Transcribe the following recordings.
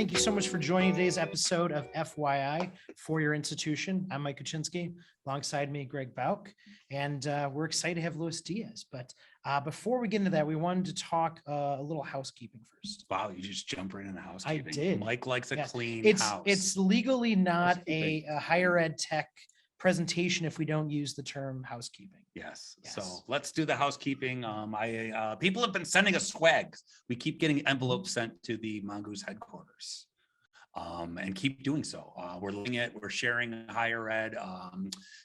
thank you so much for joining today's episode of FYI for your institution. I'm Mike Kuczynski, alongside me, Greg Bauk, and we're excited to have Louis Diez. But before we get into that, we wanted to talk a little housekeeping first. Wow, you just jumped right into housekeeping. I did. Mike likes a clean house. It's legally not a higher ed tech presentation if we don't use the term housekeeping. Yes. So let's do the housekeeping. People have been sending us swag. We keep getting envelopes sent to the Mongoose headquarters. And keep doing so. We're sharing higher ed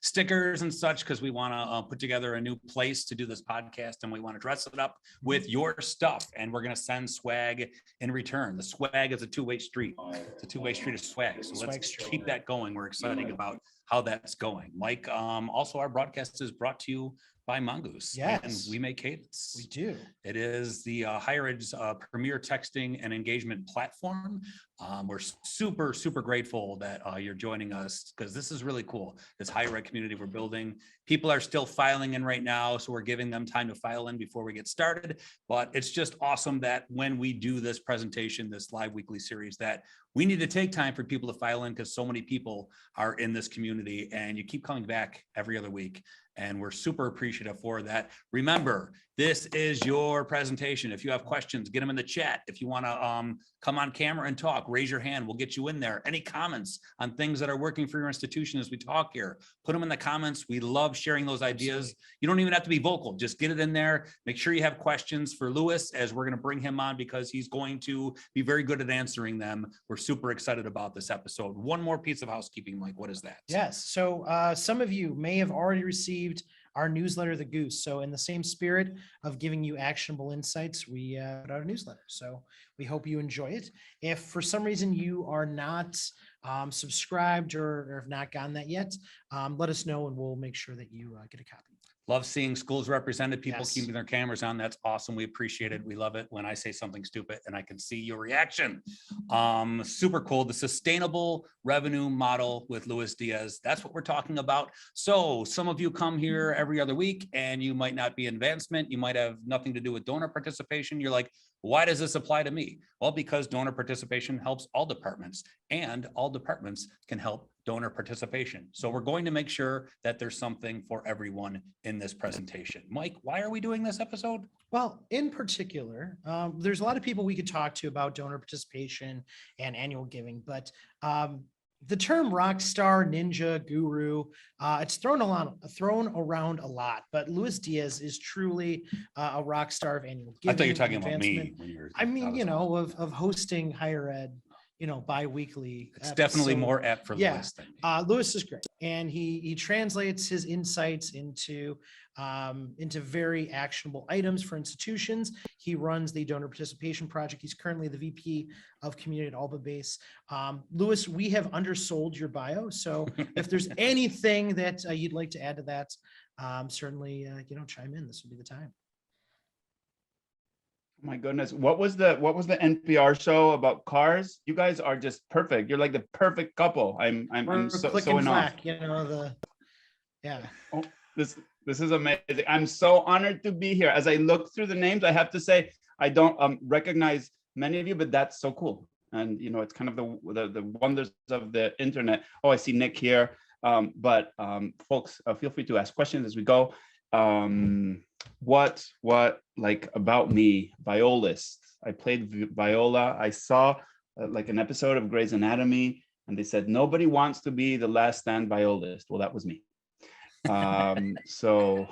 stickers and such because we want to put together a new place to do this podcast, and we want to dress it up with your stuff. And we're going to send swag in return. The swag is a two-way street. It's a two-way street of swag. So let's keep that going. We're excited about how that's going. Mike, also our broadcast is brought to you by Mongoose. Yes. And we make Cadence. We do. It is the higher ed's premier texting and engagement platform. We're super, super grateful that you're joining us because this is really cool. This higher ed community we're building. People are still filing in right now, so we're giving them time to file in before we get started. But it's just awesome that when we do this presentation, this live weekly series, that we need to take time for people to file in because so many people are in this community and you keep coming back every other week. And we're super appreciative for that. Remember, this is your presentation. If you have questions, get them in the chat. If you want to come on camera and talk, raise your hand. We'll get you in there. Any comments on things that are working for your institution as we talk here, put them in the comments. We love sharing those ideas. Absolutely. You don't even have to be vocal. Just get it in there. Make sure you have questions for Louis as we're going to bring him on because he's going to be very good at answering them. We're super excited about this episode. One more piece of housekeeping, Mike. What is that? Yes. So some of you may have already received our newsletter, The Goose. So in the same spirit of giving you actionable insights, we put out a newsletter. So we hope you enjoy it. If for some reason you are not subscribed or have not gotten that yet, let us know and we'll make sure that you get a copy. Love seeing schools represented, people keeping their cameras on. That's awesome. We appreciate it. We love it when I say something stupid and I can see your reaction. Super cool. The sustainable revenue model with Louis Diez. That's what we're talking about. So some of you come here every other week and you might not be in advancement. You might have nothing to do with donor participation. You're like, why does this apply to me? Well, because donor participation helps all departments and all departments can help donor participation. So we're going to make sure that there's something for everyone in this presentation. Mike, why are we doing this episode? Well, in particular, there's a lot of people we could talk to about donor participation and annual giving, but the term rock star, ninja, guru, it's thrown around a lot, but Louis Diez is truly a rock star of annual giving. I thought you were talking about me. When you were, I mean, of hosting higher ed, bi-weekly. It's definitely more apt for Louis than me. Louis is great. And he translates his insights into very actionable items for institutions. He runs the donor participation project. He's currently the VP of community at AlmaBase. Louis, we have undersold your bio. So if there's anything that you'd like to add to that, certainly, chime in. This would be the time. My goodness, what was the NPR show about cars? You guys are just perfect. You're like the perfect couple. I'm so in awe. Oh, this is amazing. I'm so honored to be here. As I look through the names, I have to say I don't recognize many of you, but that's so cool. And it's kind of the wonders of the internet. Oh, I see Nick here. But folks, feel free to ask questions as we go. What like about me, violist. I played viola. I saw like an episode of Grey's Anatomy and they said nobody wants to be the last stand violist. Well, that was me. So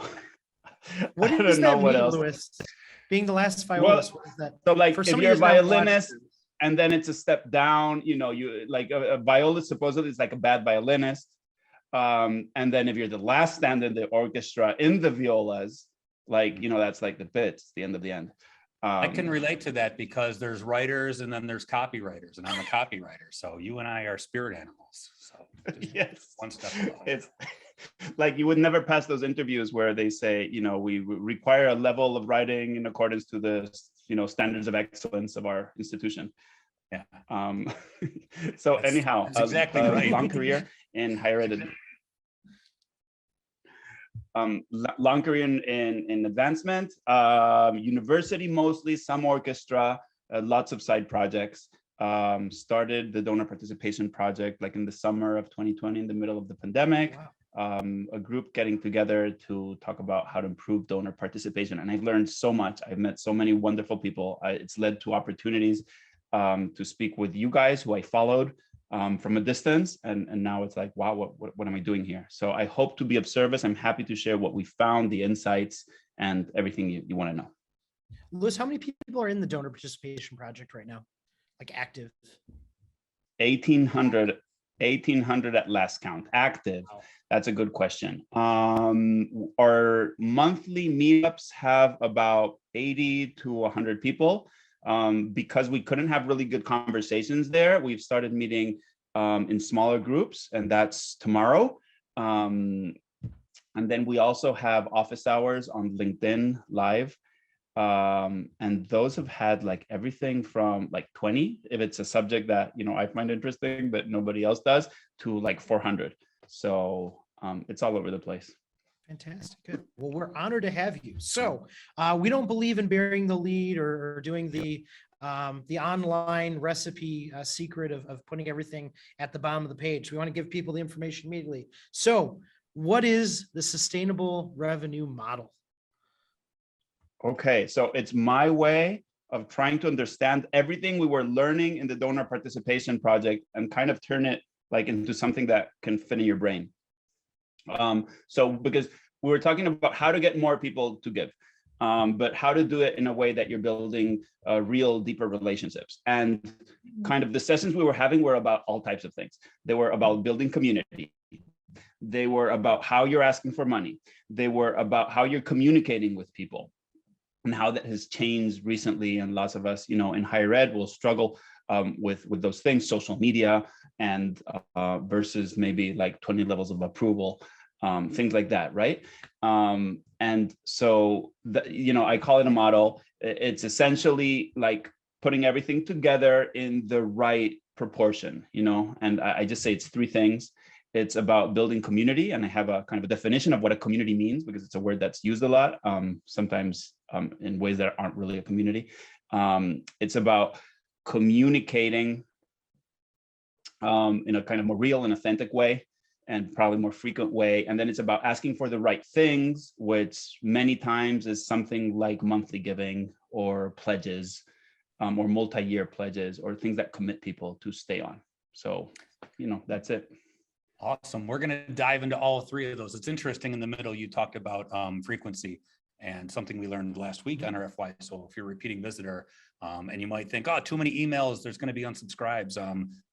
what I don't know what else. Louis? Being the last violist, what is that? So like if you're a violinist and then it's a step down, you like a violist supposedly is like a bad violinist. And then if you're the last stand in the orchestra in the violas, like, that's like the bits, the end of the end. I can relate to that because there's writers and then there's copywriters and I'm a copywriter. So you and I are spirit animals. So yes, one step above. It's like you would never pass those interviews where they say, we require a level of writing in accordance to the, standards of excellence of our institution. Yeah. So anyhow, that's exactly right. Long career in higher ed. Long career in advancement, university mostly, some orchestra, lots of side projects. started the donor participation project like in the summer of 2020, in the middle of the pandemic. Wow. A group getting together to talk about how to improve donor participation. And I've learned so much. I've met so many wonderful people. It's led to opportunities to speak with you guys who I followed from a distance. And now it's like, wow, what am I doing here? So I hope to be of service. I'm happy to share what we found, the insights, and everything you want to know. Louis, how many people are in the donor participation project right now? Like active? 1,800 at last count. Active. Wow. That's a good question. Our monthly meetups have about 80 to 100 people. Because we couldn't have really good conversations there, we've started meeting in smaller groups, and that's tomorrow. And then we also have office hours on LinkedIn Live. And those have had like everything from like 20, if it's a subject that, I find interesting, but nobody else does, to like 400. So it's all over the place. Fantastic. Good. Well, we're honored to have you. So we don't believe in burying the lead or doing the online recipe secret of putting everything at the bottom of the page. We want to give people the information immediately. So what is the sustainable revenue model? Okay, so it's my way of trying to understand everything we were learning in the donor participation project and kind of turn it like into something that can fit in your brain. So because we were talking about how to get more people to give, but how to do it in a way that you're building real deeper relationships. And kind of the sessions we were having were about all types of things. They were about building community. They were about how you're asking for money. They were about how you're communicating with people and how that has changed recently. And lots of us, in higher ed will struggle with those things, social media and versus maybe like 20 levels of approval, things like that, right? And so, I call it a model. It's essentially like putting everything together in the right proportion, and I just say it's three things. It's about building community, and I have a kind of a definition of what a community means because it's a word that's used a lot, sometimes in ways that aren't really a community. It's about communicating in a kind of more real and authentic way, and probably more frequent way. And then it's about asking for the right things, which many times is something like monthly giving or pledges, or multi-year pledges, or things that commit people to stay on. So, that's it. Awesome. We're going to dive into all three of those. It's interesting in the middle, you talked about frequency and something we learned last week on our FYI. So if you're a repeating visitor and you might think, oh, too many emails, there's going to be unsubscribes.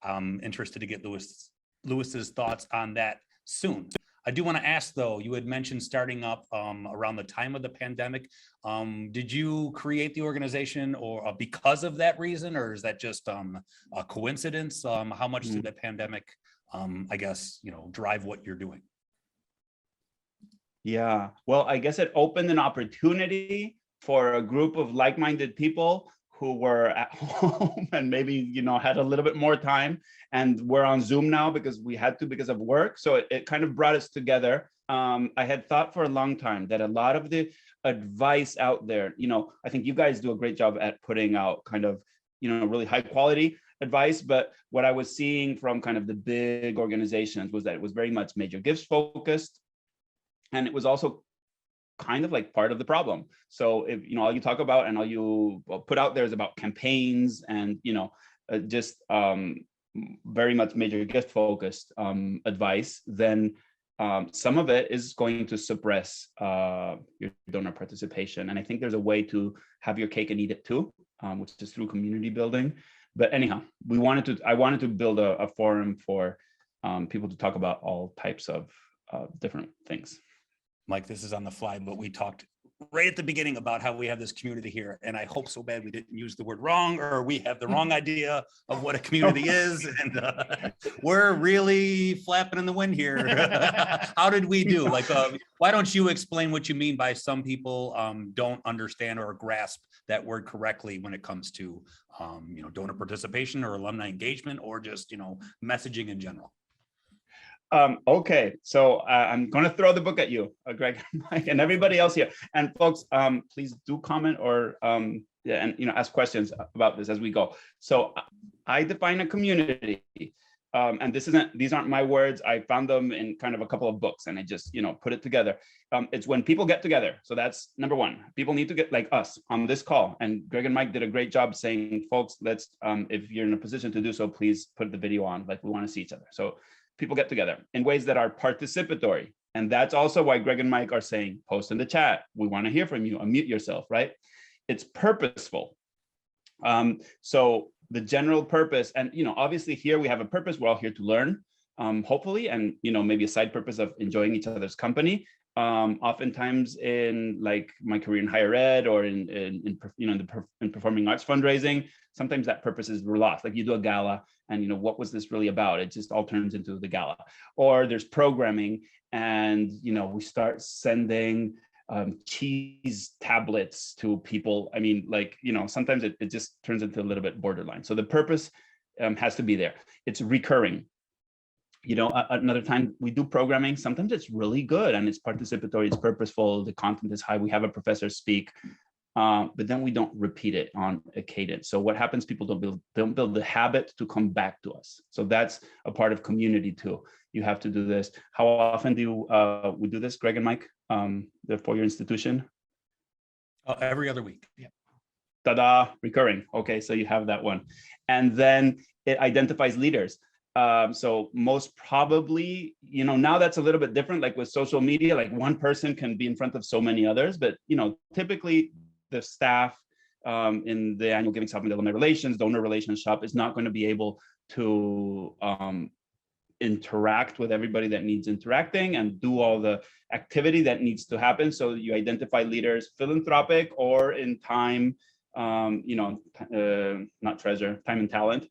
I'm interested to get Louis's thoughts on that soon. I do want to ask though, you had mentioned starting up around the time of the pandemic. Did you create the organization or because of that reason, or is that just a coincidence? How much did the pandemic drive what you're doing? Yeah, well, I guess it opened an opportunity for a group of like-minded people who were at home and maybe, had a little bit more time, and we're on Zoom now because we had to because of work. So it kind of brought us together. I had thought for a long time that a lot of the advice out there, I think you guys do a great job at putting out kind of, really high quality advice. But what I was seeing from kind of the big organizations was that it was very much major gifts focused. And it was also kind of like part of the problem. So if, all you talk about and all you put out there is about campaigns and, just very much major gift focused advice, then some of it is going to suppress your donor participation. And I think there's a way to have your cake and eat it too, which is through community building. But anyhow, I wanted to build a forum for people to talk about all types of different things. Mike, this is on the fly, but we talked right at the beginning about how we have this community here. And I hope so bad we didn't use the word wrong, or we have the wrong idea of what a community is. And we're really flapping in the wind here. How did we do? Like, why don't you explain what you mean by some people don't understand or grasp that word correctly when it comes to, donor participation or alumni engagement or just, messaging in general? Okay, so I'm going to throw the book at you, Greg, Mike, and everybody else here. And folks, please do comment or yeah, and ask questions about this as we go. So I define a community, and these aren't my words. I found them in kind of a couple of books, and I just put it together. It's when people get together. So that's number one. People need to get, like us on this call. And Greg and Mike did a great job saying, folks, let's if you're in a position to do so, please put the video on. Like, we want to see each other. So people get together in ways that are participatory. And that's also why Greg and Mike are saying, post in the chat. We want to hear from you. Unmute yourself, right? It's purposeful. So the general purpose, and obviously here we have a purpose. We're all here to learn, hopefully, and maybe a side purpose of enjoying each other's company. Oftentimes in like my career in higher ed or in performing arts fundraising, sometimes that purpose is lost. Like you do a gala, and what was this really about? It just all turns into the gala. Or there's programming, and we start sending cheese tablets to people. I mean, like, sometimes it just turns into a little bit borderline. So the purpose has to be there. It's recurring. Another time we do programming, sometimes it's really good and it's participatory, it's purposeful, the content is high, we have a professor speak, but then we don't repeat it on a cadence. So what happens, people don't build the habit to come back to us. So that's a part of community too. You have to do this. How often do we do this, Greg and Mike, for your institution? Every other week. Yeah. Ta-da, recurring. Okay, so you have that one. And then it identifies leaders. So most probably, now that's a little bit different, like with social media, like one person can be in front of so many others, but, typically the staff in the annual Giving Supplement, Alumni Relations, Donor Relations shop is not going to be able to interact with everybody that needs interacting and do all the activity that needs to happen. So you identify leaders, philanthropic or in time, not treasure, time and talent.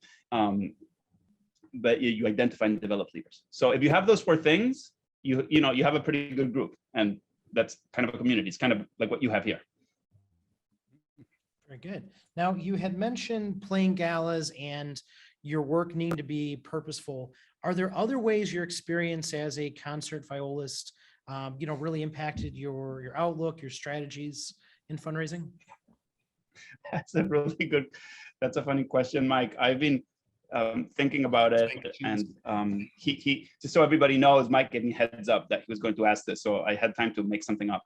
But you identify and develop leaders. So if you have those four things, you have a pretty good group, and that's kind of a community. It's kind of like what you have here. Very good. Now, you had mentioned playing galas and your work needing to be purposeful. Are there other ways your experience as a concert violist, really impacted your outlook, your strategies in fundraising? That's a funny question, Mike. I've been thinking about it, and he just so everybody knows, Mike gave me heads up that he was going to ask this, so I had time to make something up.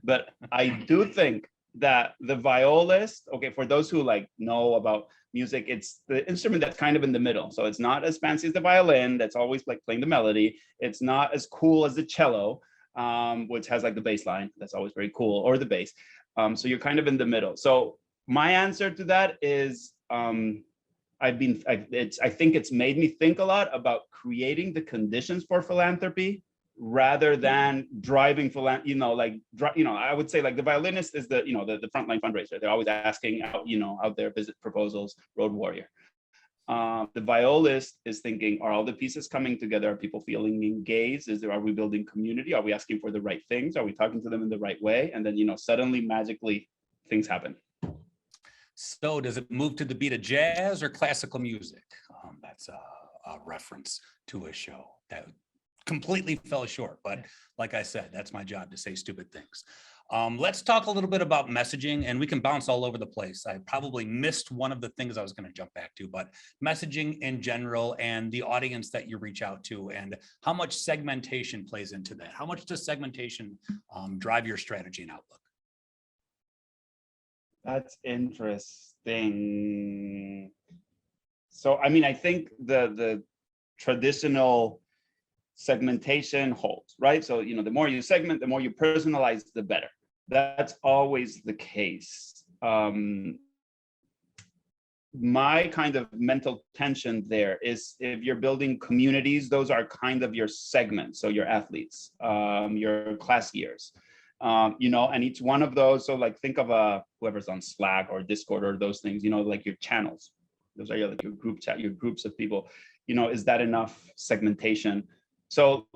But I do think that the violist, okay, for those who know about music, it's the instrument that's kind of in the middle. So it's not as fancy as the violin, that's always like playing the melody. It's not as cool as the cello, which has like the bass line, that's always very cool, or the bass. So you're kind of in the middle. So my answer to that is, I think it's made me think a lot about creating the conditions for philanthropy rather than driving philanthropy. I would say like the violinist is the frontline fundraiser. They're always asking out there, visit proposals, road warrior. The violist is thinking, are all the pieces coming together? Are people feeling engaged? Are we building community? Are we asking for the right things? Are we talking to them in the right way? And then, suddenly magically things happen. So does it move to the beat of jazz or classical music? That's a reference to a show that completely fell short. But like I said, that's my job, to say stupid things. Let's talk a little bit about messaging, and we can bounce all over the place. I probably missed one of the things I was going to jump back to, but messaging in general and the audience that you reach out to, and how much segmentation plays into that. How much does segmentation drive your strategy and outlook? That's interesting. So, I think the traditional segmentation holds, right? So, the more you segment, the more you personalize, the better. That's always the case. My kind of mental tension there is, if you're building communities, those are kind of your segments. So your athletes, your class years. And each one of those, so like think of whoever's on Slack or Discord or those things, like your channels. Those are like your group chat, your groups of people. Is that enough segmentation? So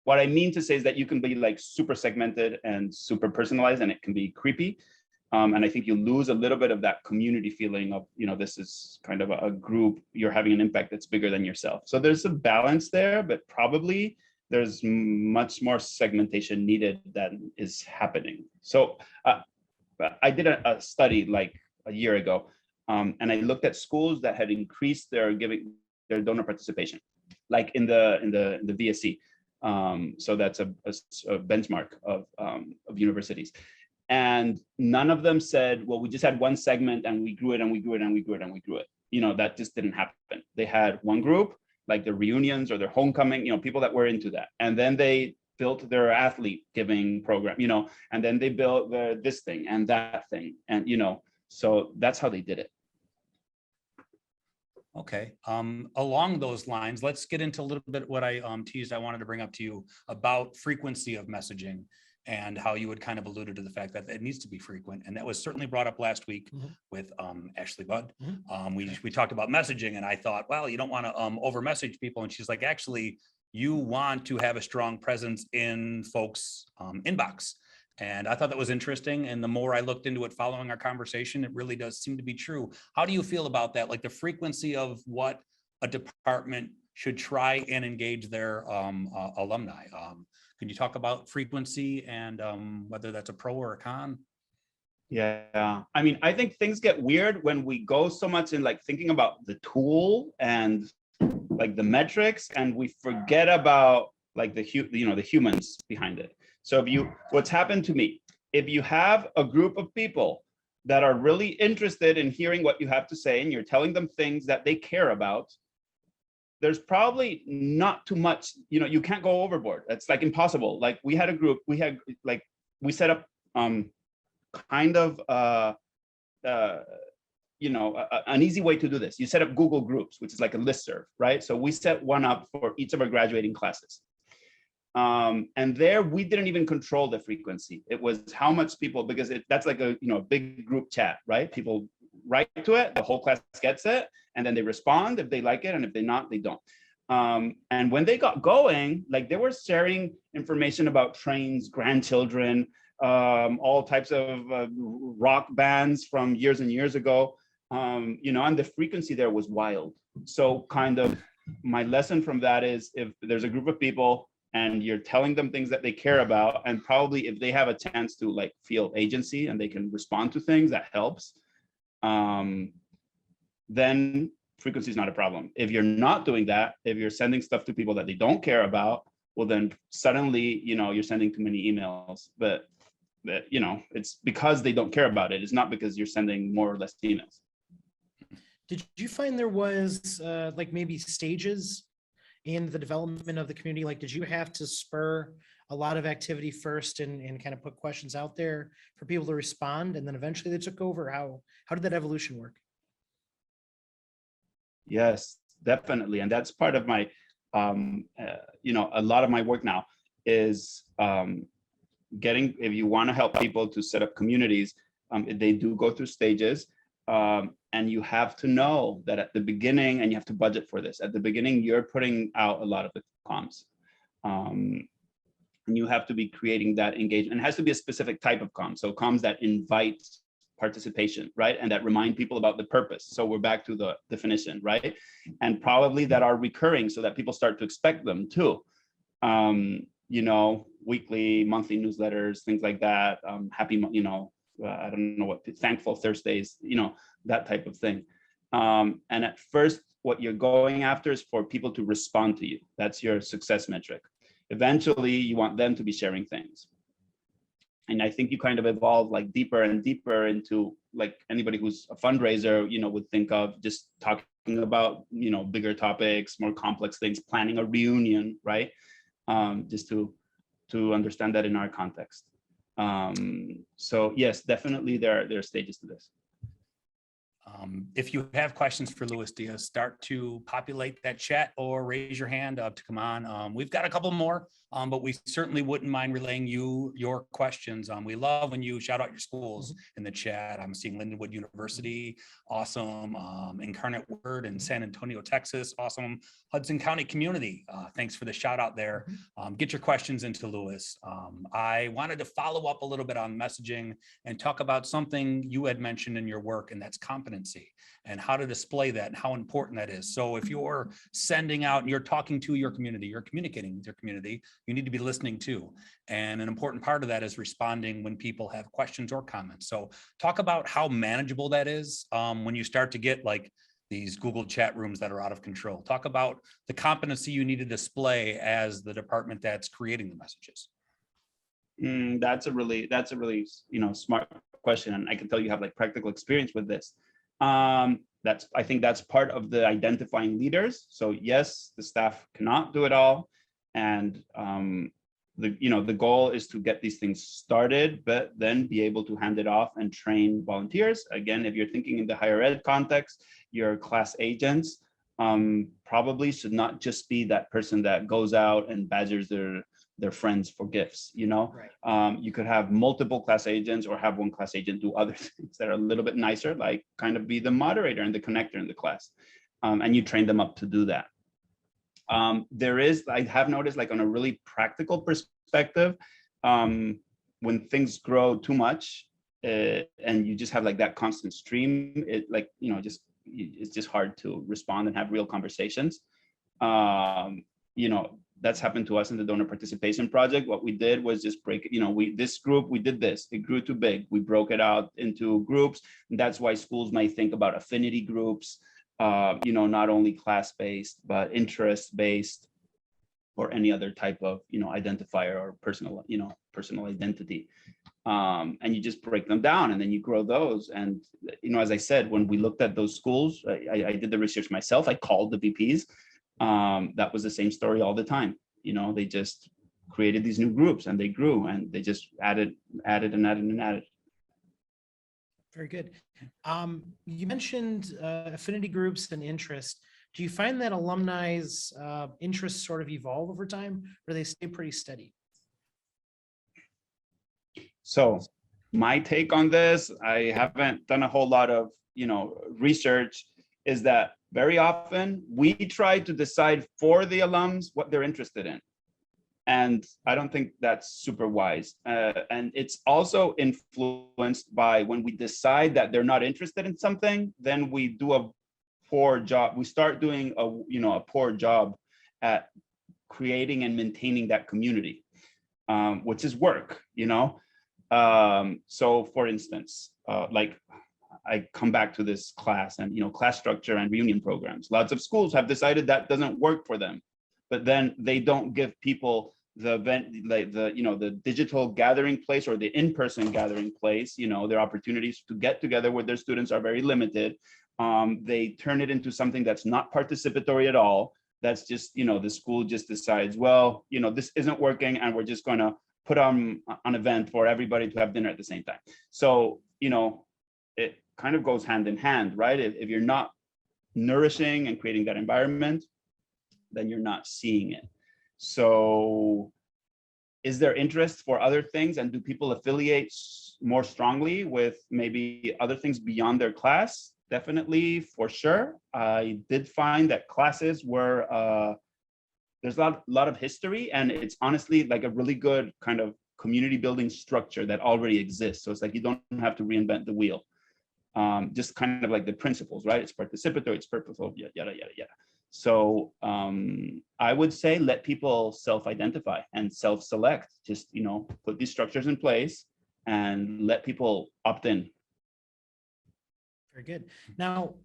what I mean to say is that you can be like super segmented and super personalized, and it can be creepy. And I think you lose a little bit of that community feeling of, this is kind of a group, you're having an impact that's bigger than yourself. So there's a balance there, but probably there's much more segmentation needed than is happening. So but I did a study like a year ago, and I looked at schools that had increased their donor participation, like in the VSC. So that's a benchmark of universities. And none of them said, well, we just had one segment and we grew it and we grew it and we grew it and we grew it. That just didn't happen. They had one group, like their reunions or their homecoming, people that were into that. And then they built their athlete giving program, and then they built this thing and that thing. And, so that's how they did it. Okay. Along those lines, let's get into a little bit what I teased I wanted to bring up to you about frequency of messaging and how you had kind of alluded to the fact that it needs to be frequent. And that was certainly brought up last week with Ashley Budd. We talked about messaging and I thought, well, you don't want to over message people. And she's like, actually, you want to have a strong presence in folks' inbox. And I thought that was interesting. And the more I looked into it following our conversation, it really does seem to be true. How do you feel about that? Like the frequency of what a department should try and engage their alumni. Can you talk about frequency and whether that's a pro or a con? Yeah, I mean, I think things get weird when we go so much in like thinking about the tool and like the metrics, and we forget about like the humans behind it. So what's happened to me, if you have a group of people that are really interested in hearing what you have to say and you're telling them things that they care about, there's probably not too much, you can't go overboard. That's like impossible. Like we had a group, we set up kind of an easy way to do this. You set up Google Groups, which is like a listserv, right? So we set one up for each of our graduating classes. And there we didn't even control the frequency. It was how much people, because that's like a big group chat, right? People write to it, the whole class gets it, and then they respond if they like it, and if they're not, they don't. And when they got going, like they were sharing information about trains, grandchildren, all types of rock bands from years and years ago, and the frequency there was wild. So kind of my lesson from that is, if there's a group of people and you're telling them things that they care about, and probably if they have a chance to like feel agency and they can respond to things, that helps, then frequency is not a problem. If you're not doing that, if you're sending stuff to people that they don't care about, well, then suddenly, you're sending too many emails. But it's because they don't care about it. It's not because you're sending more or less emails. Did you find there was like maybe stages in the development of the community? Like, did you have to spur a lot of activity first and kind of put questions out there for people to respond, and then eventually they took over? How did that evolution work? Yes, definitely. And that's part of my, a lot of my work now is if you want to help people to set up communities, they do go through stages. And you have to know that at the beginning, and you have to budget for this, at the beginning, you're putting out a lot of the comms. And you have to be creating that engagement. It has to be a specific type of comms. So comms that invite participation, right? And that remind people about the purpose. So we're back to the definition, right? And probably that are recurring so that people start to expect them too. Weekly, monthly newsletters, things like that. Happy, I don't know what, thankful Thursdays, that type of thing. And at first, what you're going after is for people to respond to you. That's your success metric. Eventually, you want them to be sharing things. And I think you kind of evolve like deeper and deeper into like anybody who's a fundraiser, would think of just talking about, bigger topics, more complex things, planning a reunion, right? Just to understand that in our context. So yes, definitely there are stages to this. If you have questions for Louis Diez, start to populate that chat or raise your hand up to come on. We've got a couple more, but we certainly wouldn't mind relaying your questions. We love when you shout out your schools in the chat. I'm seeing Lindenwood University, awesome. Incarnate Word in San Antonio, Texas, awesome. Hudson County Community, thanks for the shout out there. Get your questions into Louis. I wanted to follow up a little bit on messaging and talk about something you had mentioned in your work, and that's competency and how to display that and how important that is. So if you're sending out and you're talking to your community, you're communicating with your community, you need to be listening too. And an important part of that is responding when people have questions or comments. So talk about how manageable that is when you start to get like these Google chat rooms that are out of control. Talk about the competency you need to display as the department that's creating the messages. That's a really, smart question. And I can tell you have like practical experience with this. I think that's part of the identifying leaders. So yes, the staff cannot do it all. And the goal is to get these things started, but then be able to hand it off and train volunteers. Again, if you're thinking in the higher ed context, your class agents probably should not just be that person that goes out and badgers their friends for gifts, Right. You could have multiple class agents or have one class agent do other things that are a little bit nicer, like kind of be the moderator and the connector in the class. And you train them up to do that. I have noticed, like on a really practical perspective, when things grow too much and you just have like that constant stream, it's just hard to respond and have real conversations. That's happened to us in the donor participation project. What we did was just break it. This group, we did this, it grew too big. We broke it out into groups. And that's why schools might think about affinity groups, not only class-based, but interest-based or any other type of, identifier or personal identity. And you just break them down and then you grow those. And, as I said, when we looked at those schools, I did the research myself. I called the VPs. That was the same story all the time. They just created these new groups and they grew and they just added. Very good. You mentioned affinity groups and interest. Do you find that alumni's interests sort of evolve over time, or they stay pretty steady? So my take on this, I haven't done a whole lot of, research, is that very often we try to decide for the alums what they're interested in. And I don't think that's super wise. And it's also influenced by when we decide that they're not interested in something, then we do a poor job. We start doing a poor job at creating and maintaining that community, which is work, So for instance, like I come back to this class and, class structure and reunion programs. Lots of schools have decided that doesn't work for them, but then they don't give people the event, like the digital gathering place or the in-person gathering place. Their opportunities to get together with their students are very limited. They turn it into something that's not participatory at all. That's just, the school just decides, well, this isn't working and we're just going to put on an event for everybody to have dinner at the same time. So, it kind of goes hand in hand, right? If you're not nourishing and creating that environment, then you're not seeing it. So is there interest for other things, and do people affiliate more strongly with maybe other things beyond their class? Definitely, for sure. I did find that classes were, there's a lot of history, and it's honestly like a really good kind of community building structure that already exists. So it's like you don't have to reinvent the wheel. Just kind of like the principles, right? It's participatory, it's purposeful, yada, yada, yada. So I would say let people self-identify and self-select. Just, put these structures in place and let people opt in. Very good. Now,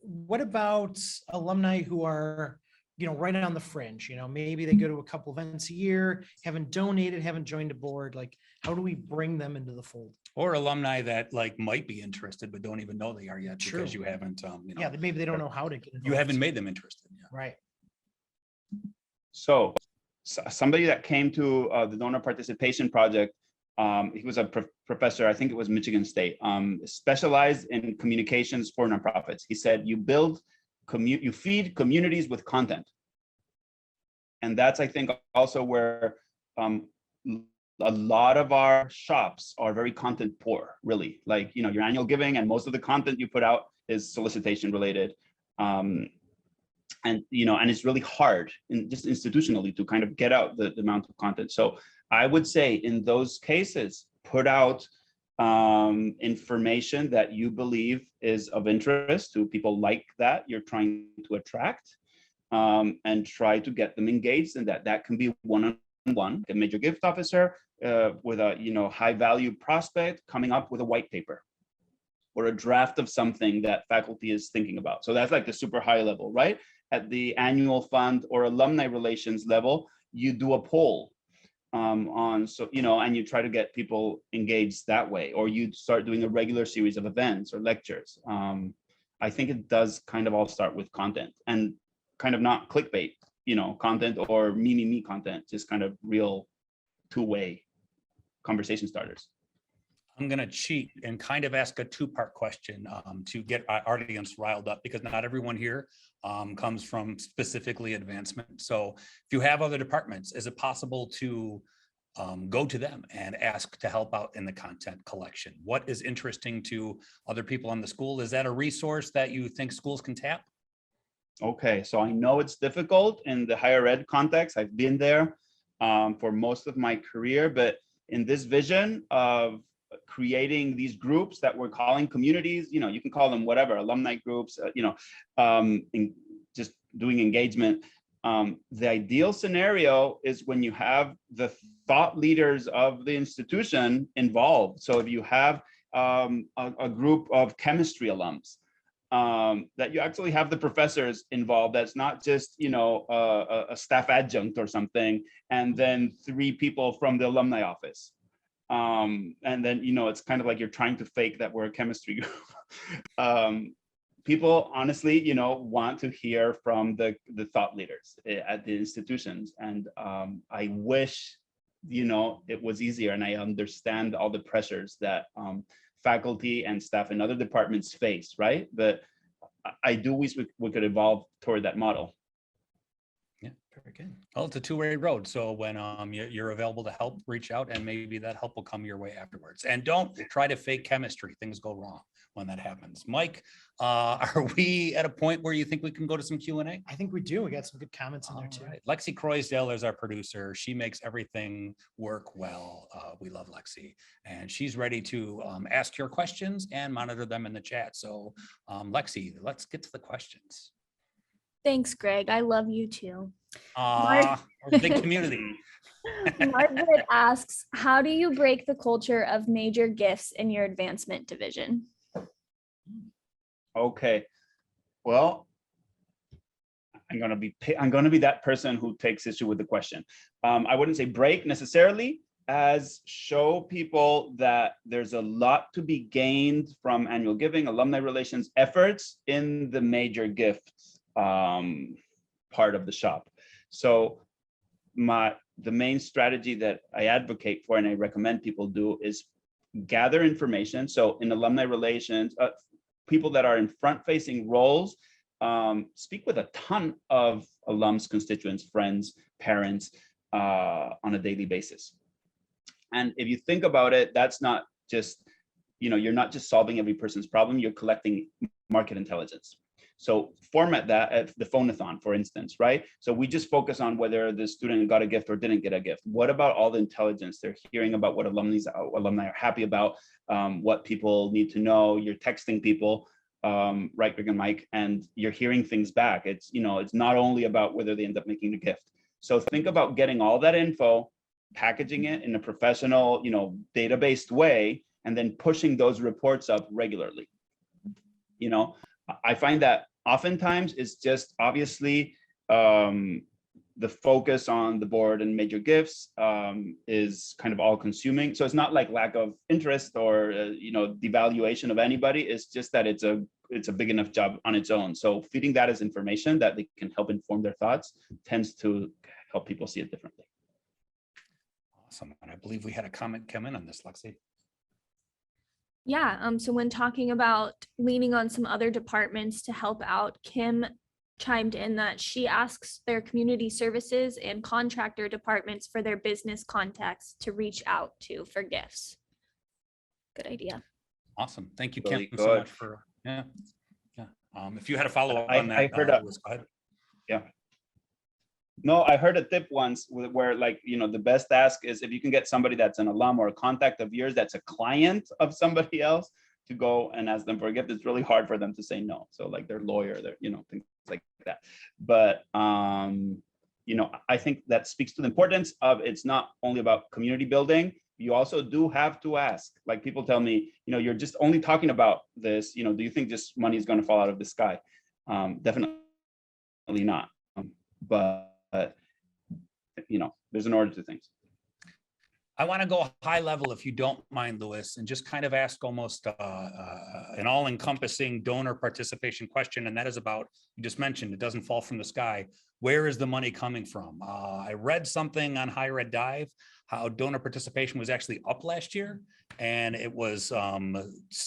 what about alumni who are, right on the fringe? Maybe they go to a couple events a year, haven't donated, haven't joined a board. Like, how do we bring them into the fold? Or alumni that like might be interested, but don't even know they are yet True. because you haven't, Yeah, maybe they don't know how to get involved. you haven't made them interested. Yeah. Right. So somebody that came to the donor participation project, he was a professor, I think it was Michigan State, specialized in communications for nonprofits. He said, you feed communities with content. And that's, I think, also where a lot of our shops are very content poor, really. Like, your annual giving and most of the content you put out is solicitation related. And it's really hard just institutionally to kind of get out the amount of content. So I would say in those cases, put out information that you believe is of interest to people like that you're trying to attract, and try to get them engaged in that. That can be one-on-one one-on-one, a major gift officer with a high value prospect coming up with a white paper or a draft of something that faculty is thinking about. So that's like the super high level, right? At the annual fund or alumni relations level, you do a poll and you try to get people engaged that way, or you start doing a regular series of events or lectures. I think it does kind of all start with content, and kind of not clickbait, content or me content, just kind of real two-way conversation starters. I'm going to cheat and kind of ask a two-part question to get our audience riled up, because not everyone here comes from specifically advancement. So if you have other departments, is it possible to go to them and ask to help out in the content collection? What is interesting to other people in the school? Is that a resource that you think schools can tap? Okay, so I know it's difficult in the higher ed context. I've been there for most of my career, but in this vision of creating these groups that we're calling communities, you can call them whatever, alumni groups, just doing engagement. The ideal scenario is when you have the thought leaders of the institution involved. So if you have a group of chemistry alums, that you actually have the professors involved, that's not just a staff adjunct or something, and then 3 people from the alumni office. And then it's kind of like you're trying to fake that we're a chemistry group. People honestly want to hear from the thought leaders at the institutions, and I wish it was easier, and I understand all the pressures that faculty and staff in other departments face, right? But I do wish we could evolve toward that model. Yeah, very good. Well, it's a two-way road. So when you're available to help, reach out, and maybe that help will come your way afterwards. And don't try to fake chemistry. Things go wrong when that happens. Mike, are we at a point where you think we can go to some Q&A? I think we do. We got some good comments in there too. Right. Lexi Croysdale is our producer. She makes everything work well. We love Lexi, and she's ready to ask your questions and monitor them in the chat. So Lexi, let's get to the questions. Thanks, Greg. I love you too. We're a big community. Margaret asks, how do you break the culture of major gifts in your advancement division? Okay, well, I'm gonna be that person who takes issue with the question. I wouldn't say break necessarily, as show people that there's a lot to be gained from annual giving, alumni relations efforts in the major gifts part of the shop. So the main strategy that I advocate for and I recommend people do is gather information. So in alumni relations, people that are in front-facing roles speak with a ton of alums, constituents, friends, parents on a daily basis. And if you think about it, that's not just, you're not just solving every person's problem, you're collecting market intelligence. So format that at the phone-a-thon, for instance, right? So we just focus on whether the student got a gift or didn't get a gift. What about all the intelligence they're hearing about what alumni are happy about, what people need to know? You're texting people, right, Greg and Mike, and you're hearing things back. It's, it's not only about whether they end up making the gift. So think about getting all that info, packaging it in a professional, data-based way, and then pushing those reports up regularly. I find that oftentimes it's just obviously the focus on the board and major gifts is kind of all consuming. So it's not like lack of interest or devaluation of anybody. It's just that it's a big enough job on its own. So feeding that as information that they can help inform their thoughts tends to help people see it differently. Awesome. And I believe we had a comment come in on this, Lexi. Yeah, so when talking about leaning on some other departments to help out, Kim chimed in that she asks their community services and contractor departments for their business contacts to reach out to for gifts. Good idea. Awesome. Thank you, Really Kim, so much for, yeah. If you had a follow-up on that, go ahead. Yeah. No, I heard a tip once where the best ask is if you can get somebody that's an alum or a contact of yours that's a client of somebody else to go and ask them for a gift. It's really hard for them to say no. So like their lawyer, things like that. But I think that speaks to the importance of it's not only about community building. You also do have to ask, like people tell me, you're just only talking about this, do you think just money is going to fall out of the sky? Definitely not. But there's an order to things. I want to go high level, if you don't mind, Louis, and just kind of ask almost an all-encompassing donor participation question. And that is about, you just mentioned, it doesn't fall from the sky. Where is the money coming from? I read something on Higher Ed Dive, how donor participation was actually up last year. And it was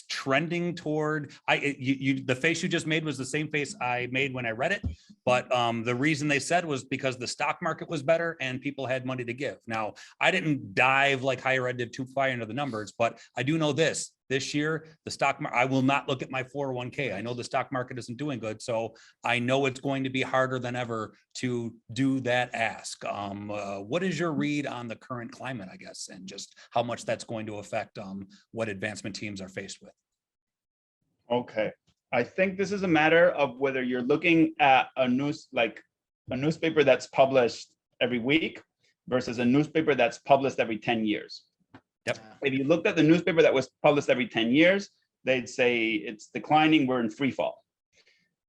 trending toward, the face you just made was the same face I made when I read it. But the reason they said was because the stock market was better and people had money to give. Now, I didn't dive like Higher Ed did too far into the numbers, but I do know this year, the stock market, I will not look at my 401k. I know the stock market isn't doing good. So I know it's going to be harder than ever to do that ask. What is your read on the current climate, I guess, and just how much that's going to affect what advancement teams are faced with? Okay. I think this is a matter of whether you're looking at a newspaper that's published every week versus a newspaper that's published every 10 years. Yep. If you looked at the newspaper that was published every 10 years, they'd say it's declining, we're in free fall.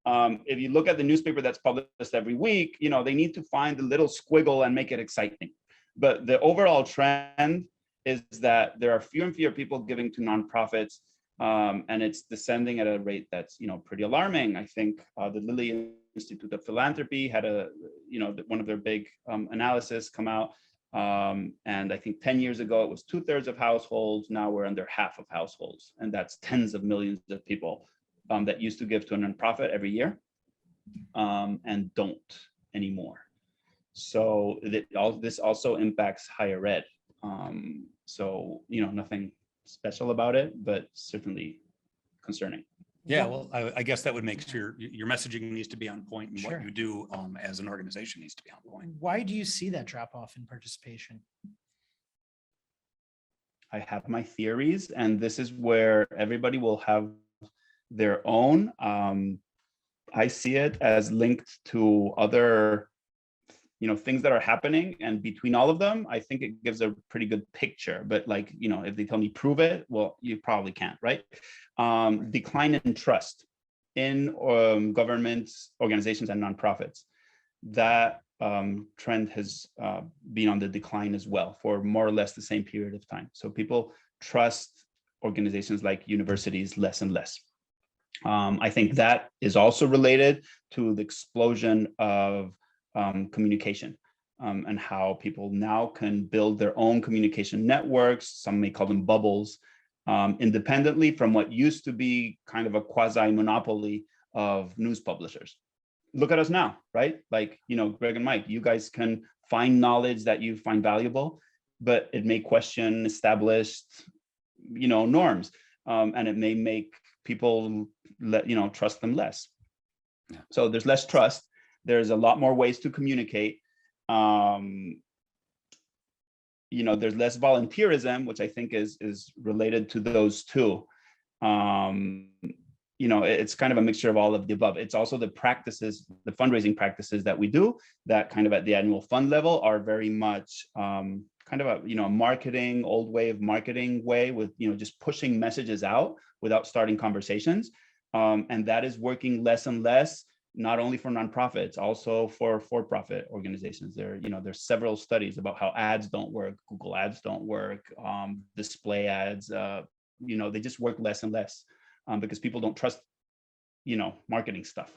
If you look at the newspaper that's published every week, they need to find the little squiggle and make it exciting. But the overall trend is that there are fewer and fewer people giving to nonprofits, and it's descending at a rate that's pretty alarming. I think the Lilly Institute of Philanthropy had one of their big analysis come out. And I think 10 years ago, it was 2/3 of households. Now we're under half of households. And that's tens of millions of people that used to give to a nonprofit every year and don't anymore. So this also impacts higher ed. So, nothing special about it, but certainly concerning. Yeah, well, I guess that would make sure your messaging needs to be on point, and Sure. what you do as an organization needs to be on point. Why do you see that drop off in participation? I have my theories, and this is where everybody will have their own. I see it as linked to other, things that are happening, and between all of them, I think it gives a pretty good picture. But if they tell me prove it, well, you probably can't, right? Decline in trust in governments, organizations, and nonprofits. That trend has been on the decline as well for more or less the same period of time. So people trust organizations like universities less and less. I think that is also related to the explosion of communication and how people now can build their own communication networks. Some may call them bubbles, independently from what used to be kind of a quasi-monopoly of news publishers. Look at us now, right? Like, Greg and Mike, you guys can find knowledge that you find valuable, but it may question established, norms, and it may make people trust them less. Yeah. So there's less trust. There's a lot more ways to communicate. There's less volunteerism, which I think is related to those two. It's kind of a mixture of all of the above. It's also the practices, the fundraising practices that we do that kind of at the annual fund level are very much kind of a, marketing, old way of marketing way with, just pushing messages out without starting conversations. And that is working less and less, not only for nonprofits, also for-profit organizations. There's several studies about how ads don't work, Google ads don't work, display ads, they just work less and less because people don't trust, marketing stuff.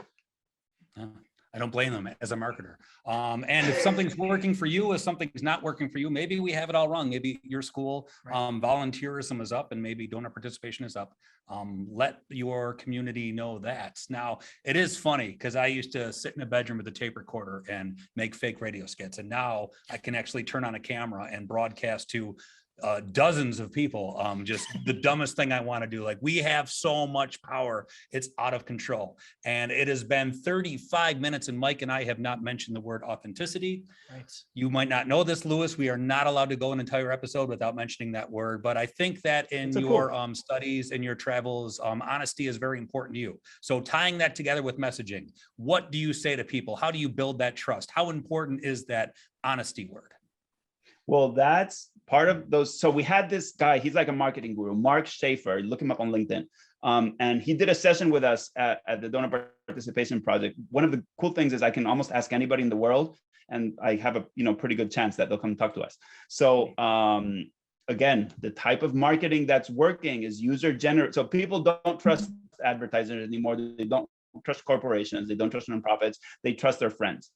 I don't blame them as a marketer. And if something's working for you, if something's not working for you, maybe we have it all wrong. Maybe your school volunteerism is up and maybe donor participation is up. Let your community know that. Now, it is funny because I used to sit in a bedroom with a tape recorder and make fake radio skits. And now I can actually turn on a camera and broadcast to dozens of people, just the dumbest thing I want to do. Like, we have so much power, it's out of control. And it has been 35 minutes and Mike and I have not mentioned the word authenticity. Right. You might not know this, Louis, we are not allowed to go an entire episode without mentioning that word, but I think that in It's a your cool. studies and your travels, honesty is very important to you. So tying that together with messaging, what do you say to people? How do you build that trust? How important is that honesty word? Well, that's part of those. So we had this guy, he's like a marketing guru, Mark Schaefer, look him up on LinkedIn. And he did a session with us at the Donor Participation Project. One of the cool things is I can almost ask anybody in the world, and I have a pretty good chance that they'll come talk to us. So again, the type of marketing that's working is user-generated. So people don't trust advertisers anymore. They don't trust corporations. They don't trust nonprofits. They trust their friends.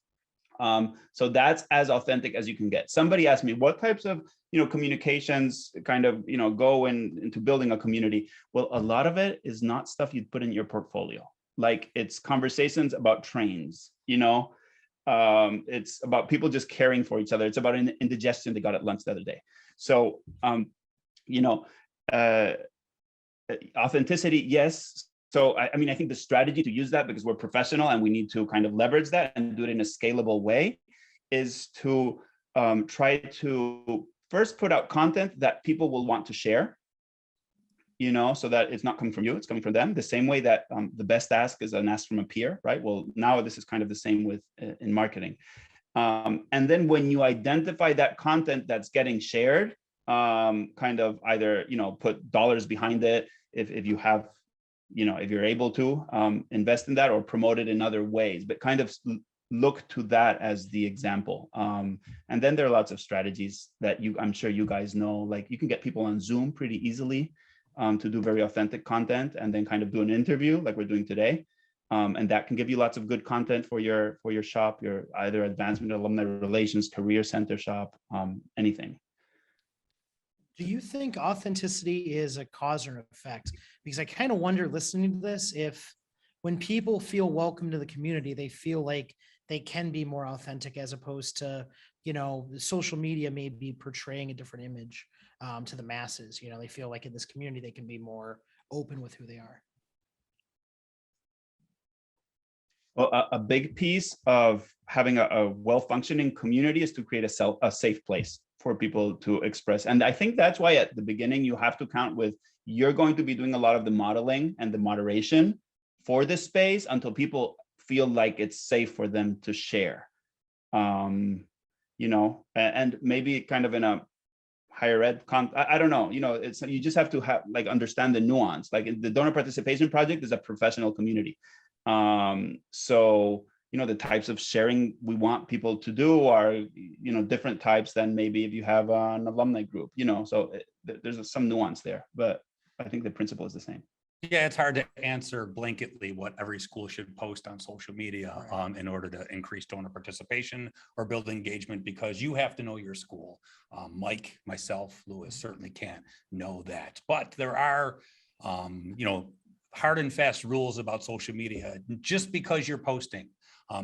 So that's as authentic as you can get. Somebody asked me, what types of communications kind of go into building a community? Well, a lot of it is not stuff you'd put in your portfolio. Like, it's conversations about trains, it's about people just caring for each other. It's about an indigestion they got at lunch the other day. So authenticity, yes. So, I mean, I think the strategy to use that, because we're professional and we need to kind of leverage that and do it in a scalable way, is to try to first put out content that people will want to share, so that it's not coming from you, it's coming from them. The same way that the best ask is an ask from a peer, right? Well, now this is kind of the same with in marketing. And then when you identify that content that's getting shared, kind of either, put dollars behind it, if you have, if you're able to invest in that, or promote it in other ways, but kind of look to that as the example. And then there are lots of strategies that I'm sure you guys know, like you can get people on Zoom pretty easily to do very authentic content, and then kind of do an interview like we're doing today. And that can give you lots of good content for your shop, your either advancement, alumni relations, career center shop, anything. Do you think authenticity is a cause or effect? Because I kind of wonder, listening to this, if when people feel welcome to the community, they feel like they can be more authentic, as opposed to, social media may be portraying a different image to the masses. They feel like in this community, they can be more open with who they are. Well, a big piece of having a well-functioning community is to create a safe place for people to express. And I think that's why at the beginning, you have to count with, you're going to be doing a lot of the modeling and the moderation for this space until people feel like it's safe for them to share. And maybe kind of in a higher ed I don't know, it's, you just have to have understand the nuance. Like, the Donor Participation Project is a professional community. So the types of sharing we want people to do are, different types than maybe if you have an alumni group, so there's some nuance there, but I think the principle is the same. Yeah, it's hard to answer blanketly what every school should post on social media in order to increase donor participation or build engagement, because you have to know your school. Mike, myself, Louis certainly can't know that, but there are, hard and fast rules about social media. Just because you're posting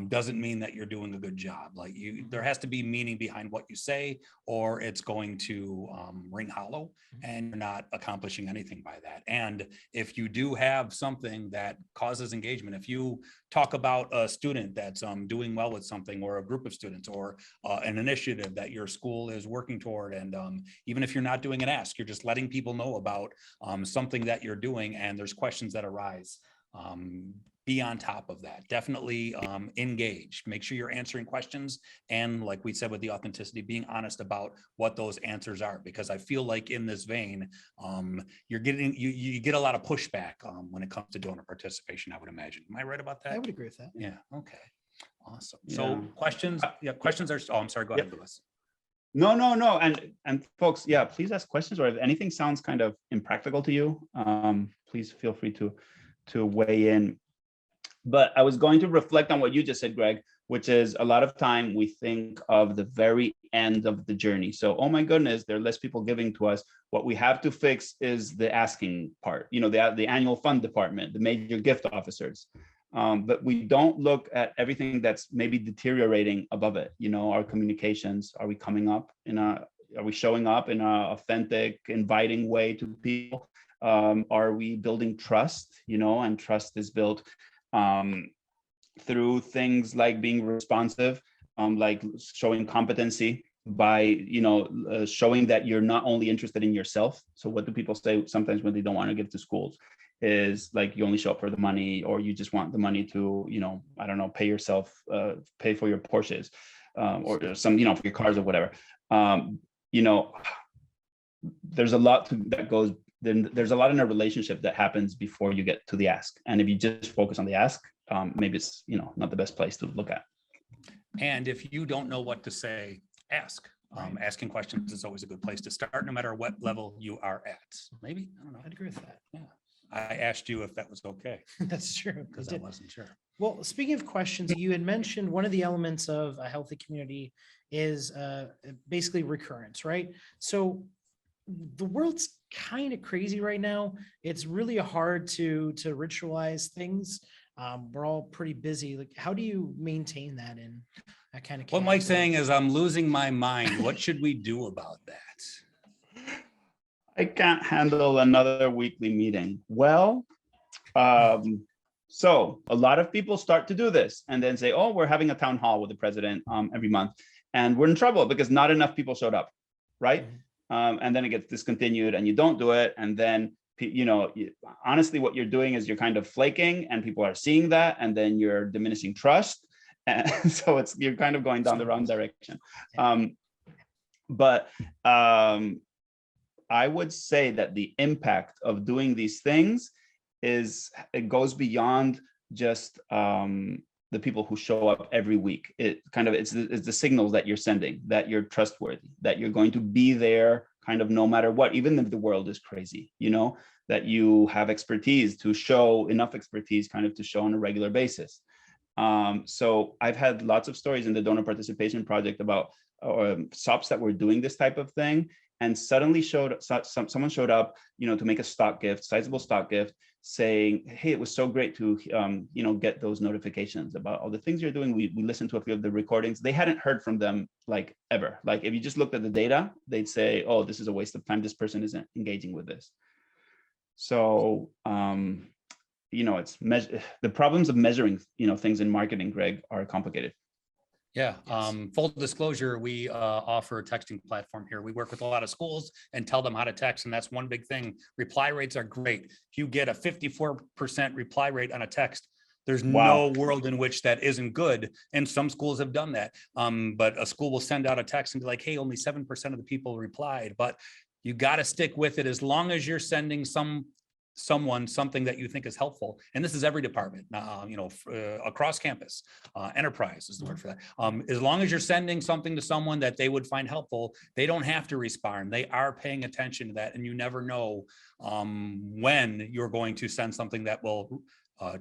doesn't mean that you're doing a good job. Like, there has to be meaning behind what you say, or it's going to ring hollow, and you're not accomplishing anything by that. And if you do have something that causes engagement, if you talk about a student that's doing well with something, or a group of students, or an initiative that your school is working toward, and even if you're not doing an ask, you're just letting people know about something that you're doing, and there's questions that arise, be on top of that. Definitely engage. Make sure you're answering questions. And like we said with the authenticity, being honest about what those answers are, because I feel like in this vein, you get a lot of pushback when it comes to donor participation, I would imagine. Am I right about that? I would agree with that. Yeah. Okay. Awesome. Yeah. So questions? Yeah, questions are, I'm sorry, go ahead, Louis. No. And folks, yeah, please ask questions, or if anything sounds kind of impractical to you, please feel free to weigh in. But I was going to reflect on what you just said, Greg, which is a lot of time we think of the very end of the journey. So, oh my goodness, there are less people giving to us. What we have to fix is the asking part, the annual fund department, the major gift officers. But we don't look at everything that's maybe deteriorating above it. Our communications, are we coming up in a are we showing up in an authentic, inviting way to people? Are we building trust? And trust is built through things like being responsive, like showing competency by showing that you're not only interested in yourself. So what do people say sometimes when they don't want to give to schools? Is like, you only show up for the money, or you just want the money to, I don't know, pay yourself, pay for your Porsches, or some, for your cars or whatever. There's a lot that goes, then there's a lot in a relationship that happens before you get to the ask. And if you just focus on the ask, maybe it's, not the best place to look at. And if you don't know what to say, ask. Asking questions is always a good place to start, no matter what level you are at. Maybe, I don't know. I'd agree with that. Yeah. I asked you if that was okay, That's true. because I wasn't sure. Well, speaking of questions, you had mentioned one of the elements of a healthy community is basically recurrence, right? So the world's kind of crazy right now. It's really hard to ritualize things. We're all pretty busy. Like, how do you maintain that in that kind of? What Mike's saying is, I'm losing my mind. What should we do about that? I can't handle another weekly meeting. Well, so a lot of people start to do this and then say, oh, we're having a town hall with the president every month. And we're in trouble because not enough people showed up, right? And then it gets discontinued and you don't do it. And then, honestly, what you're doing is you're kind of flaking, and people are seeing that, and then you're diminishing trust. And so you're kind of going down the wrong direction. But I would say that the impact of doing these things it goes beyond just the people who show up every week. It's the signals that you're sending, that you're trustworthy, that you're going to be there kind of no matter what, even if the world is crazy, that you have expertise to show, enough expertise kind of to show on a regular basis. So I've had lots of stories in the donor participation project about SOPs that were doing this type of thing, and suddenly someone showed up, to make a stock gift, sizable stock gift, saying, hey, it was so great to, get those notifications about all the things you're doing. We listened to a few of the recordings. They hadn't heard from them like ever. Like if you just looked at the data, they'd say, oh, this is a waste of time. This person isn't engaging with this. So, it's the problems of measuring, things in marketing, Greg, are complicated. Yeah. Yes. Full disclosure, we offer a texting platform here. We work with a lot of schools and tell them how to text. And that's one big thing. Reply rates are great. If you get a 54% reply rate on a text, there's no world in which that isn't good. And some schools have done that. But a school will send out a text and be like, hey, only 7% of the people replied. But you got to stick with it as long as you're sending someone something that you think is helpful. And this is every department, across campus. Enterprise is the word for that. As long as you're sending something to someone that they would find helpful, they don't have to respond. They are paying attention to that. And you never know when you're going to send something that will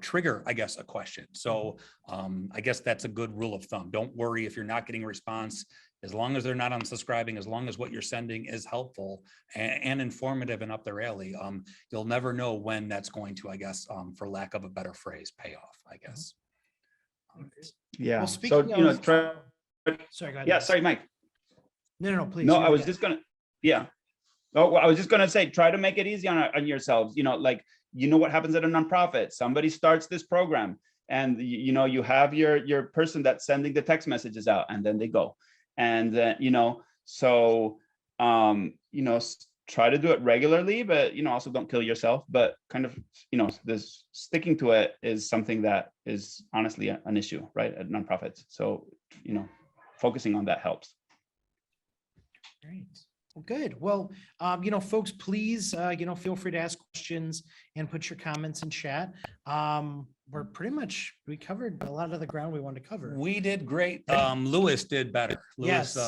trigger, I guess, a question. So I guess that's a good rule of thumb. Don't worry if you're not getting a response. As long as they're not unsubscribing, as long as what you're sending is helpful and informative and up their alley, you'll never know when that's going to, I guess, for lack of a better phrase, pay off, I guess. Yeah. Well, So, speaking of, sorry, go ahead. yeah, sorry, Mike. No, please. No, I was just gonna, yeah. Oh, well, I was just gonna say, try to make it easy on yourselves. What happens at a nonprofit? Somebody starts this program, and you have your person that's sending the text messages out, and then they go. And try to do it regularly, but also don't kill yourself. But kind of this sticking to it is something that is honestly an issue, right, at nonprofits. So focusing on that helps. Great. Well, good. Well, folks, please, feel free to ask questions and put your comments in chat. We covered a lot of the ground we wanted to cover. We did great. Louis did better. Louis, Yes.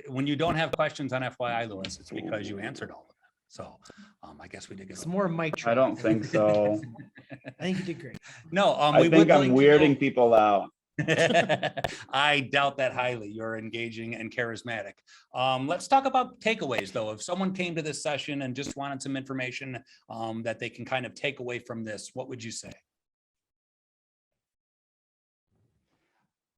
When you don't have questions on FYI, Louis, it's because you answered all of them. So I guess we did good. It's more mic I don't think so. I think you did great. No, I think I'm weirding people out. I doubt that highly. You're engaging and charismatic. Let's talk about takeaways, though. If someone came to this session and just wanted some information that they can kind of take away from this, what would you say?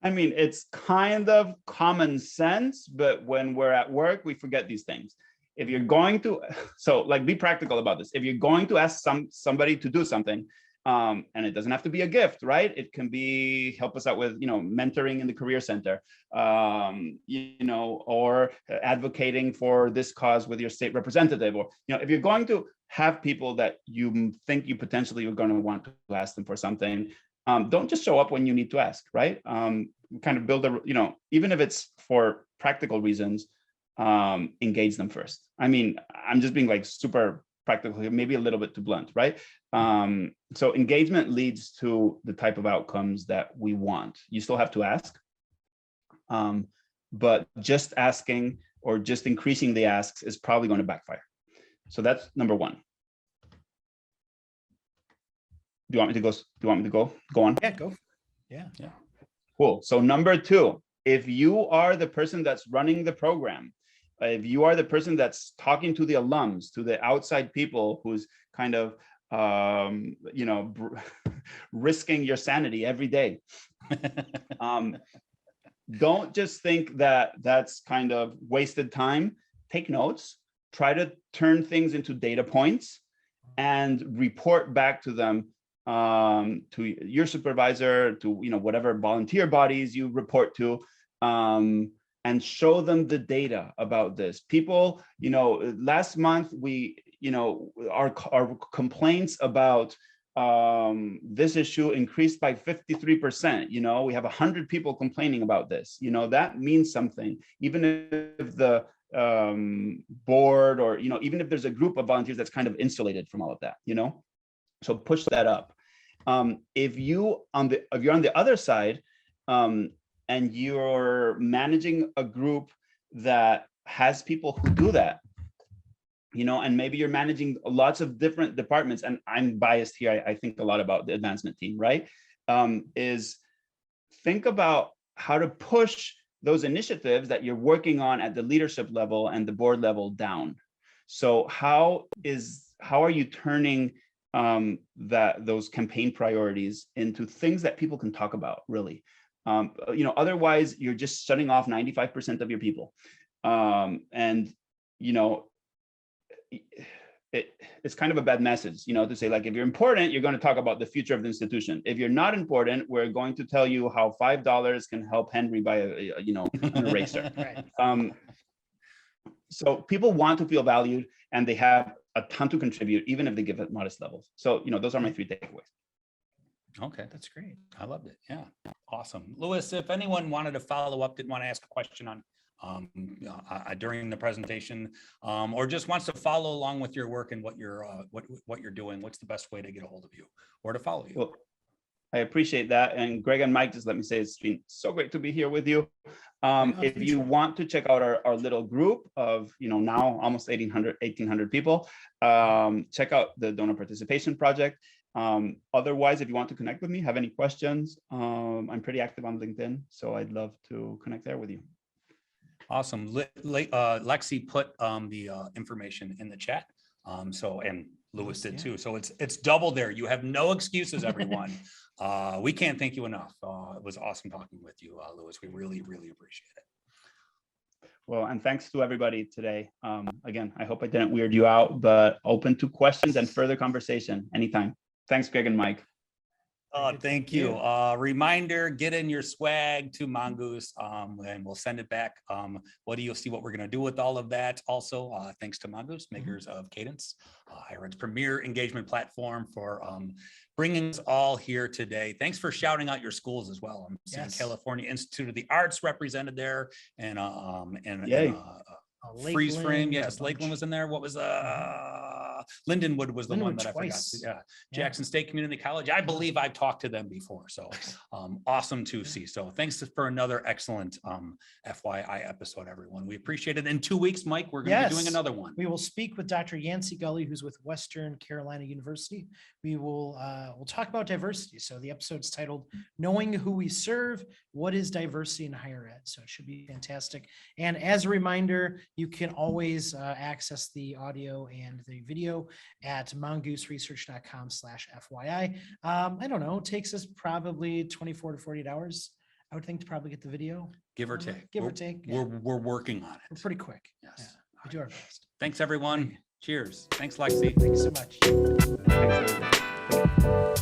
I mean, it's kind of common sense, but when we're at work, we forget these things. If you're going to, so like be practical about this. If you're going to ask somebody to do something, and it doesn't have to be a gift, right? It can be help us out with, mentoring in the career center, or advocating for this cause with your state representative, or, if you're going to have people that you think you potentially are going to want to ask them for something, don't just show up when you need to ask, right? Kind of build a, even if it's for practical reasons, engage them first. I mean, I'm just being like super practical here, maybe a little bit too blunt, right? So engagement leads to the type of outcomes that we want. You still have to ask, but just asking or just increasing the asks is probably going to backfire. So that's number one. Do you want me to go? Do you want me to go on? Yeah, go. Yeah. Cool. So number two, if you are the person that's running the program, if you are the person that's talking to the alums, to the outside people who's kind of, risking your sanity every day, don't just think that that's kind of wasted time. Take notes, try to turn things into data points and report back to them, to your supervisor, to whatever volunteer bodies you report to, and show them the data about this. People, last month we, our complaints about this issue increased by 53%. We have 100 people complaining about this. That means something. Even if the board, or even if there's a group of volunteers that's kind of insulated from all of that, so push that up. If you're on the other side, and you're managing a group that has people who do that, and maybe you're managing lots of different departments, and I'm biased here, I think a lot about the advancement team, right? Is think about how to push those initiatives that you're working on at the leadership level and the board level down. So how are you turning those campaign priorities into things that people can talk about, really? Otherwise you're just shutting off 95% of your people. And it's kind of a bad message, to say, like, if you're important, you're going to talk about the future of the institution. If you're not important, we're going to tell you how $5 can help Henry buy an eraser. Right. So people want to feel valued, and they have a ton to contribute, even if they give at modest levels. So, those are my 3 takeaways. Okay, That's great. I loved it. Yeah, awesome. Louis, if anyone wanted to follow up, didn't want to ask a question on during the presentation, or just wants to follow along with your work and what you're doing, what's the best way to get a hold of you or to follow you? Well, I appreciate that. And Greg and Mike, just let me say, it's been so great to be here with you. If you want to check out our little group of, now almost 1,800 people, check out the Donor Participation Project. Otherwise, if you want to connect with me, have any questions, I'm pretty active on LinkedIn, so I'd love to connect there with you. Awesome. Lexi put the information in the chat. And Louis did too. So it's double there. You have no excuses, everyone. We can't thank you enough. It was awesome talking with you, Louis. We really, really appreciate it. Well, and thanks to everybody today. Again, I hope I didn't weird you out, but open to questions and further conversation anytime. Thanks, Greg and Mike. Thank you. Reminder, get in your swag to Mongoose, and we'll send it back. You'll see what we're going to do with all of that. Also, thanks to Mongoose, makers of Cadence, Higher Ed's premier engagement platform, for bringing us all here today. Thanks for shouting out your schools as well. I'm seeing California Institute of the Arts represented there, and Freeze Frame. Yes, Lakeland was in there. What was Lindenwood was the one that twice. I forgot. Jackson State Community College. I believe I've talked to them before. So awesome to see. So thanks for another excellent FYI episode, everyone. We appreciate it. In 2 weeks, Mike, we're going to be doing another one. We will speak with Dr. Yancey Gully, who's with Western Carolina University. We will we'll talk about diversity. So the episode's titled "Knowing Who We Serve: What is Diversity in Higher Ed?" So it should be fantastic. And as a reminder, you can always access the audio and the video at mongooseresearch.com/FYI. I don't know, it takes us probably 24 to 48 hours I would think to probably get the video. Give or on there. take. Give or We're- take. yeah. We're working on We're it. pretty quick. Yes. Yeah, we do our best. Thanks, everyone. Cheers. Thanks, Lexi. Thank you so much. Thanks, everybody.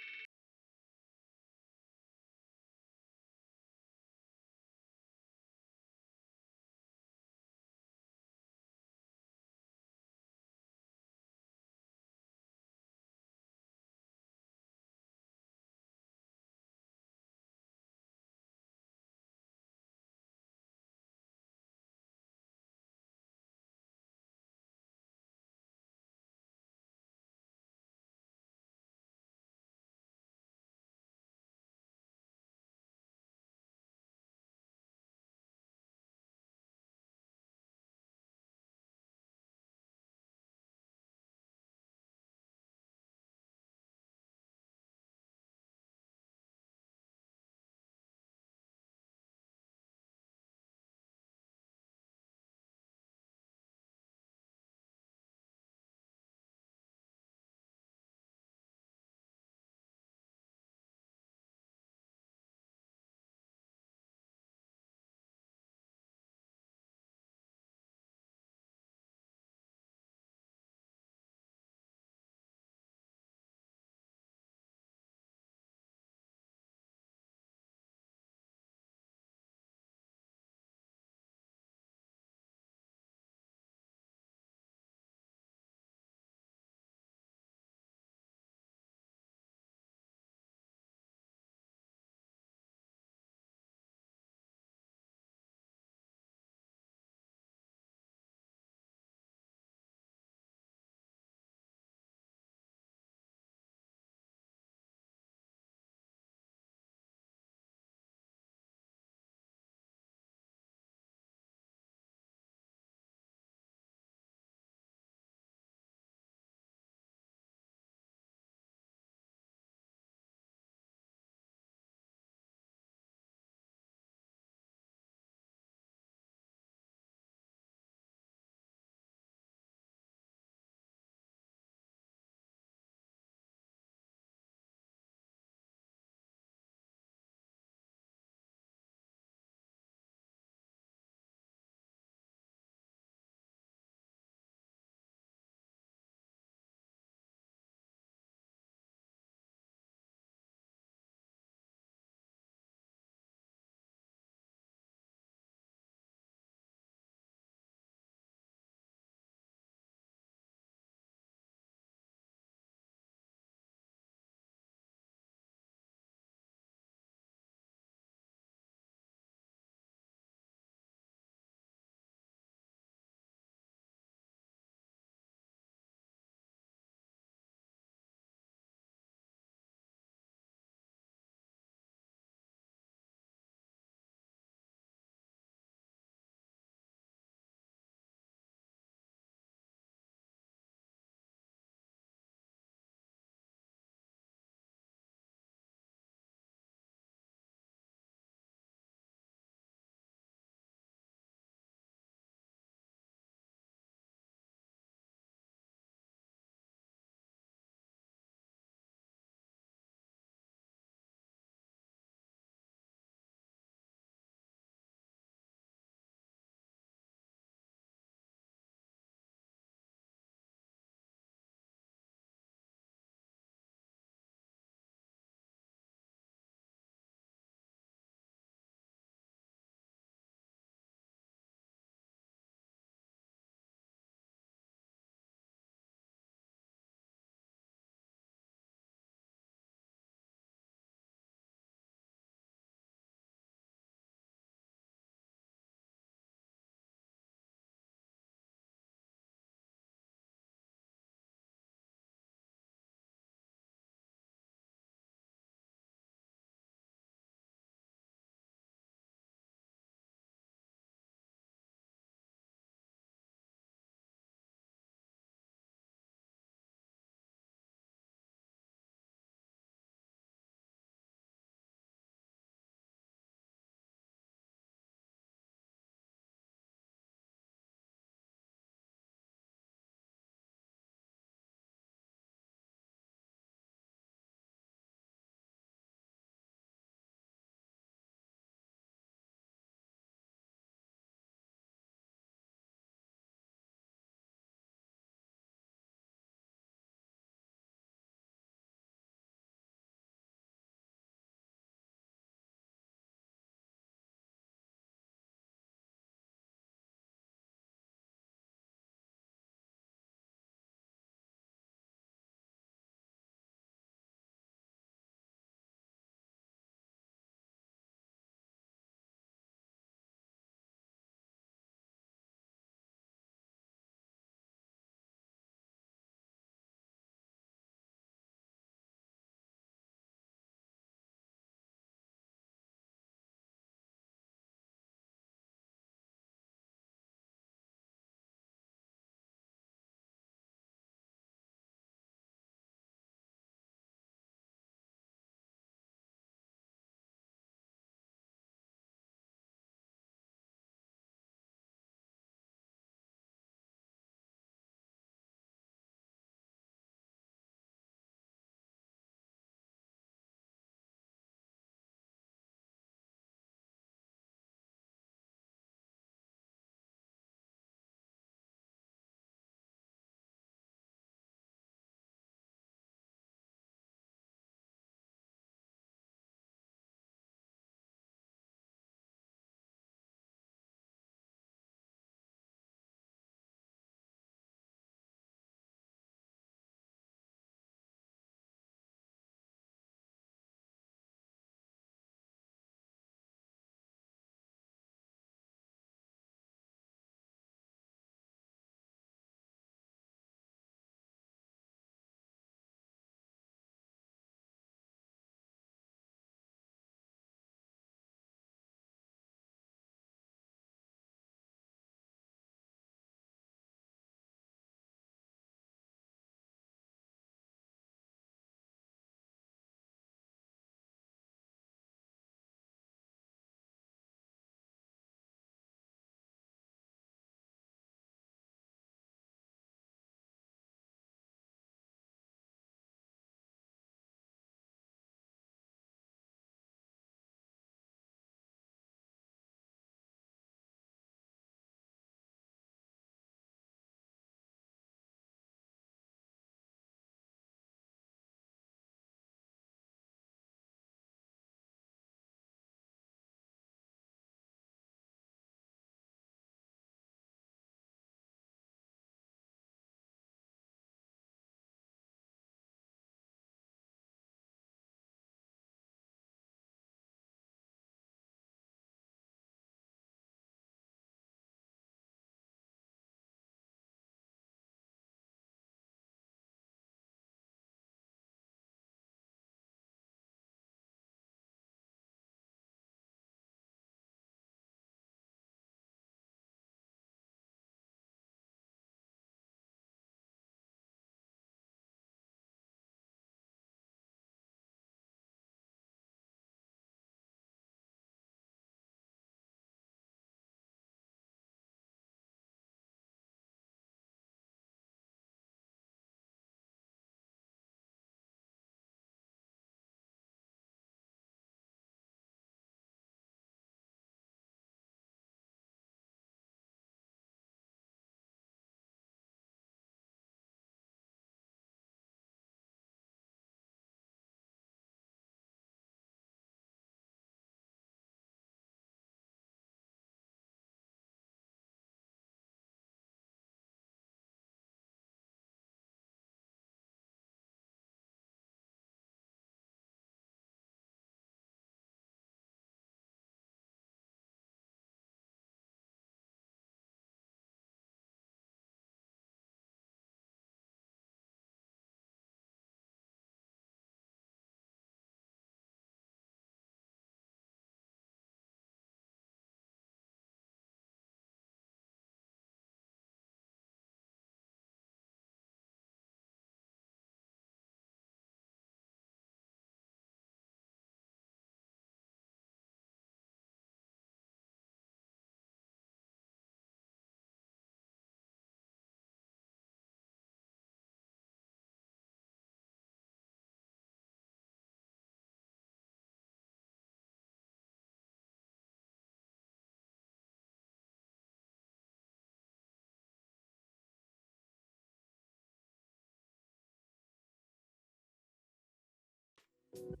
you.